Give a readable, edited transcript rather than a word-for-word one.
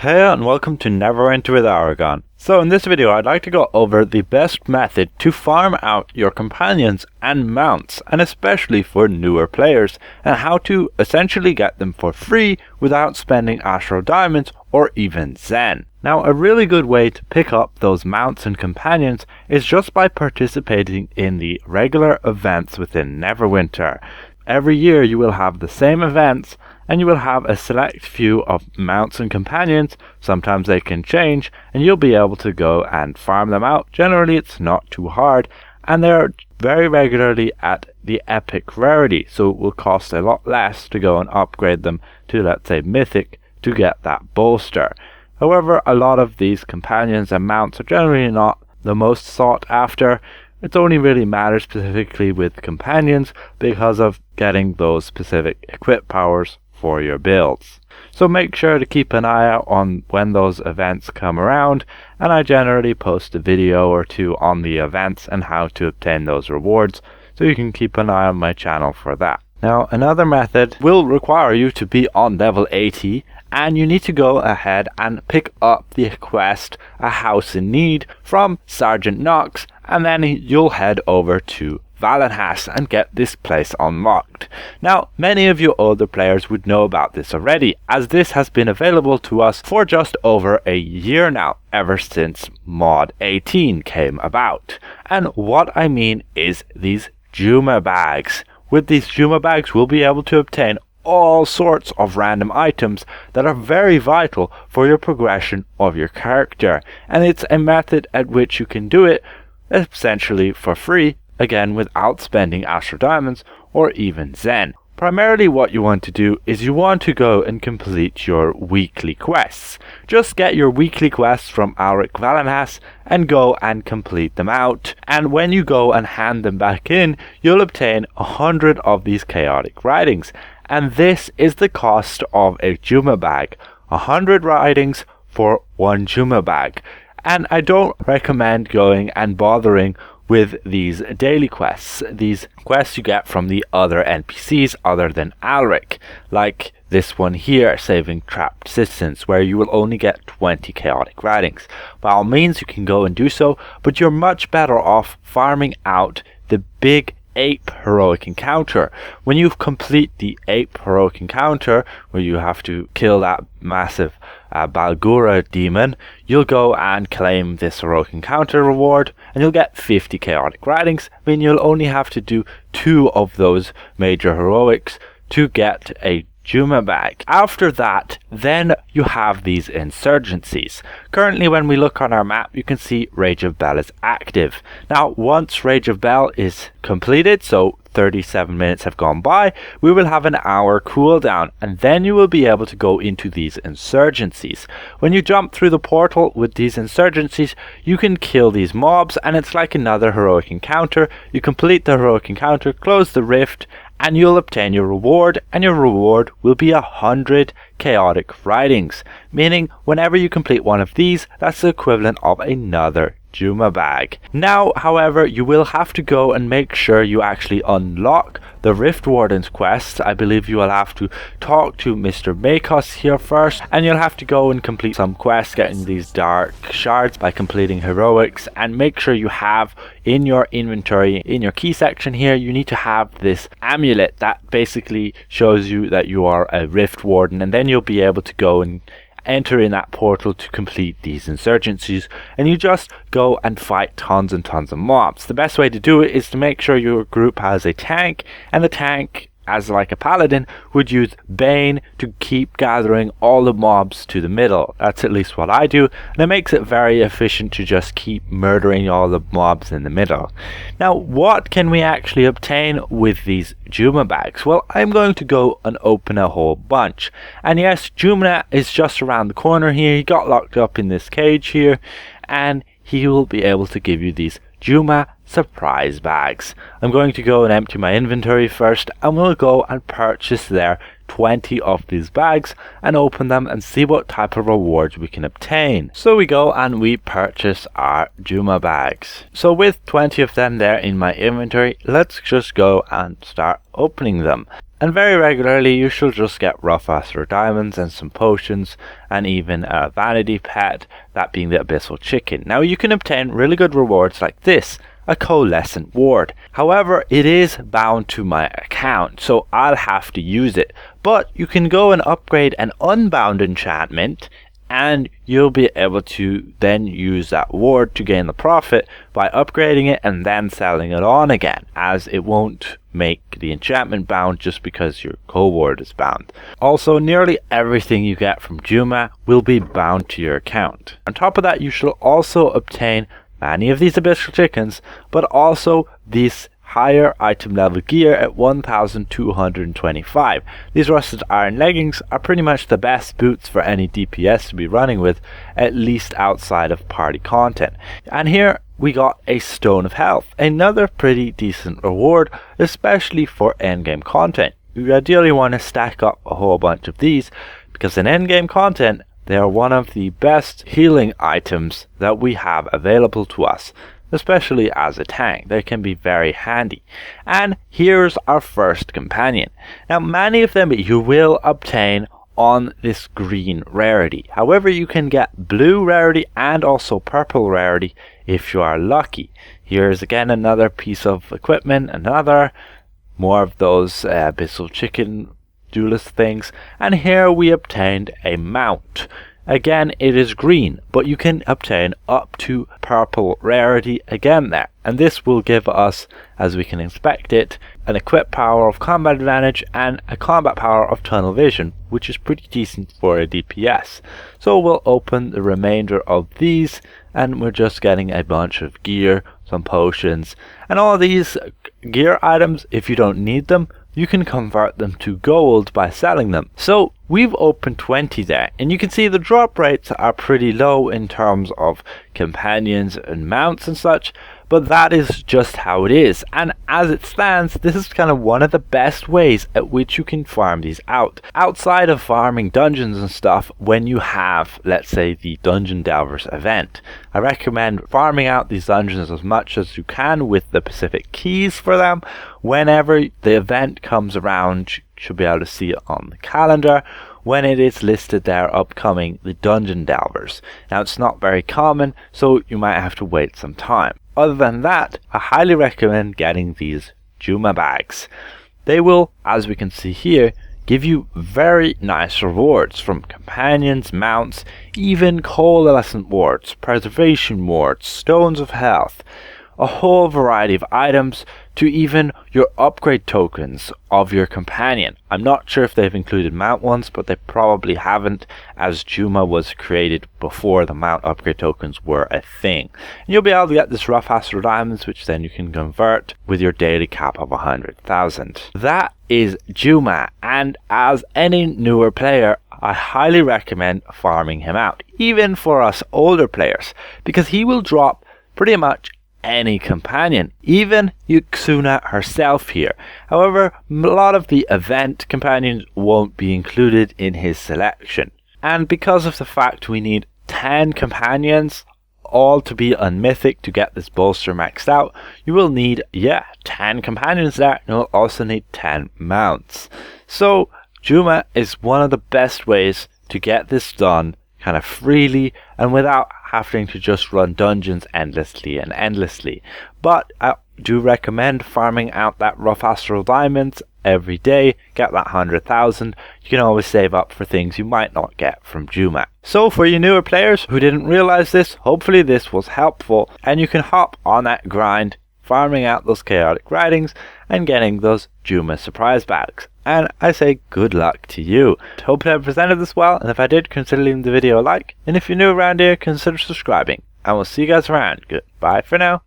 Hey and welcome to Neverwinter with Aragon. So in this video I'd like to go over the best method to farm out your companions and mounts, and especially for newer players, and how to essentially get them for free without spending Astro Diamonds or even ZEN. Now a really good way to pick up those mounts and companions is just by participating in the regular events within Neverwinter. Every year you will have the same events and you will have a select few of mounts and companions. Sometimes they can change and you'll be able to go and farm them out. Generally it's not too hard and they're very regularly at the epic rarity, so it will cost a lot less to go and upgrade them to, let's say, mythic to get that bolster. However, a lot of these companions and mounts are generally not the most sought after. It only really matters specifically with companions because of getting those specific equip powers for your builds. So make sure to keep an eye out on when those events come around, and I generally post a video or two on the events and how to obtain those rewards, so you can keep an eye on my channel for that. Now another method will require you to be on level 80, and you need to go ahead and pick up the quest A House in Need from Sergeant Knox, and then you'll head over to Vallenhas and get this place unlocked. Now many of you older players would know about this already, as this has been available to us for just over a year now, ever since mod 18 came about. And what I mean is these Juma Bags. With these Juma Bags we'll be able to obtain all sorts of random items that are very vital for your progression of your character, and it's a method at which you can do it essentially for free, again without spending Astro Diamonds or even ZEN. Primarily what you want to do is you want to go and complete your weekly quests. Just get your weekly quests from Alric Vallenhas and go and complete them out, and when you go and hand them back in you'll obtain 100 of these chaotic writings, and this is the cost of a Juma Bag. 100 writings for one Juma Bag. And I don't recommend going and bothering with these daily quests. These quests you get from the other NPCs other than Alric, like this one here, saving trapped citizens, where you will only get 20 chaotic writings. By all means you can go and do so, but you're much better off farming out the big ape heroic encounter. When you complete the ape heroic encounter, where you have to kill that massive Balgura demon, you'll go and claim this heroic encounter reward and you'll get 50 chaotic writings. I mean, you'll only have to do 2 of those major heroics to get a Juma Bag. After that, then you have these insurgencies. Currently when we look on our map you can see Rage of Bell is active. Now once Rage of Bell is completed, so 37 minutes have gone by, we will have an hour cooldown, and then you will be able to go into these insurgencies. When you jump through the portal with these insurgencies you can kill these mobs, and it's like another heroic encounter. You complete the heroic encounter, close the rift, and you'll obtain your reward, and your reward will be 100 chaotic writings, meaning whenever you complete one of these, that's the equivalent of another Juma Bag. Now, however, you will have to go and make sure you actually unlock the Rift Warden's quests. I believe you will have to talk to Mr. Makos here first, and you'll have to go and complete some quests, getting these dark shards by completing heroics, and make sure you have in your inventory, in your key section here, you need to have this amulet that basically shows you that you are a Rift Warden, and then you'll be able to go and enter in that portal to complete these insurgencies, and you just go and fight tons and tons of mobs. The best way to do it is to make sure your group has a tank, and the tank, as like a paladin, would use Bane to keep gathering all the mobs to the middle. That's at least what I do, and it makes it very efficient to just keep murdering all the mobs in the middle. Now what can we actually obtain with these Juma Bags? Well, I'm going to go and open a whole bunch, and yes, Juma is just around the corner here. He got locked up in this cage here, and he will be able to give you these Juma surprise bags. I'm going to go and empty my inventory first, and we'll go and purchase there 20 of these bags and open them and see what type of rewards we can obtain. So we go and we purchase our Juma Bags. So with 20 of them there in my inventory, let's just go and start opening them. And very regularly you shall just get rough astral diamonds and some potions, and even a vanity pet, that being the abyssal chicken. Now you can obtain really good rewards like this, a coalescent ward. However, it is bound to my account, so I'll have to use it. But you can go and upgrade an unbound enchantment, and you'll be able to then use that ward to gain the profit by upgrading it and then selling it on again, as it won't make the enchantment bound just because your co-ward is bound. Also, nearly everything you get from Juma will be bound to your account. On top of that, you shall also obtain many of these abyssal chickens, but also these higher item level gear at 1225. These rusted iron leggings are pretty much the best boots for any DPS to be running with, at least outside of party content. And here we got a stone of health, another pretty decent reward, especially for endgame content. You ideally want to stack up a whole bunch of these, because in endgame content they are one of the best healing items that we have available to us, especially as a tank. They can be very handy. And here's our first companion. Now many of them you will obtain on this green rarity. However, you can get blue rarity and also purple rarity if you are lucky. Here's again another piece of equipment, another more of those abyssal chicken duelist things, and here we obtained a mount. Again, it is green, but you can obtain up to purple rarity again there, and this will give us, as we can expect it, an equip power of combat advantage and a combat power of tunnel vision, which is pretty decent for a DPS. So we'll open the remainder of these, and we're just getting a bunch of gear, some potions, and all these gear items, if you don't need them, you can convert them to gold by selling them. So we've opened 20 there, and you can see the drop rates are pretty low in terms of companions and mounts and such, but that is just how it is. And as it stands, this is kind of one of the best ways at which you can farm these out. Outside of farming dungeons and stuff, when you have, let's say, the Dungeon Delvers event, I recommend farming out these dungeons as much as you can with the specific keys for them. Whenever the event comes around, you should be able to see it on the calendar when it is listed there upcoming, the Dungeon Delvers. Now it's not very common, so you might have to wait some time. Other than that, I highly recommend getting these Joma Bags. They will, as we can see here, give you very nice rewards from companions, mounts, even coalescent wards, preservation wards, stones of health, a whole variety of items, to even your upgrade tokens of your companion. I'm not sure if they've included mount ones, but they probably haven't, as Juma was created before the mount upgrade tokens were a thing. And you'll be able to get this rough astral diamonds, which then you can convert with your daily cap of 100,000. That is Juma, and as any newer player, I highly recommend farming him out, even for us older players, because he will drop pretty much any companion, even Yuxuna herself here. However, a lot of the event companions won't be included in his selection. And because of the fact we need 10 companions all to be unmythic to get this bolster maxed out, you will need, 10 companions there, and you'll also need 10 mounts. So Juma is one of the best ways to get this done kind of freely and without having to just run dungeons endlessly and endlessly. But I do recommend farming out that rough astral diamonds every day, get that 100,000. You can always save up for things you might not get from Juma. So for you newer players who didn't realize this, hopefully this was helpful and you can hop on that grind, farming out those chaotic writings and getting those Juma surprise bags. And I say good luck to you. Hopefully I presented this well, and if I did, consider leaving the video a like, and if you're new around here, consider subscribing, and we'll see you guys around. Goodbye for now.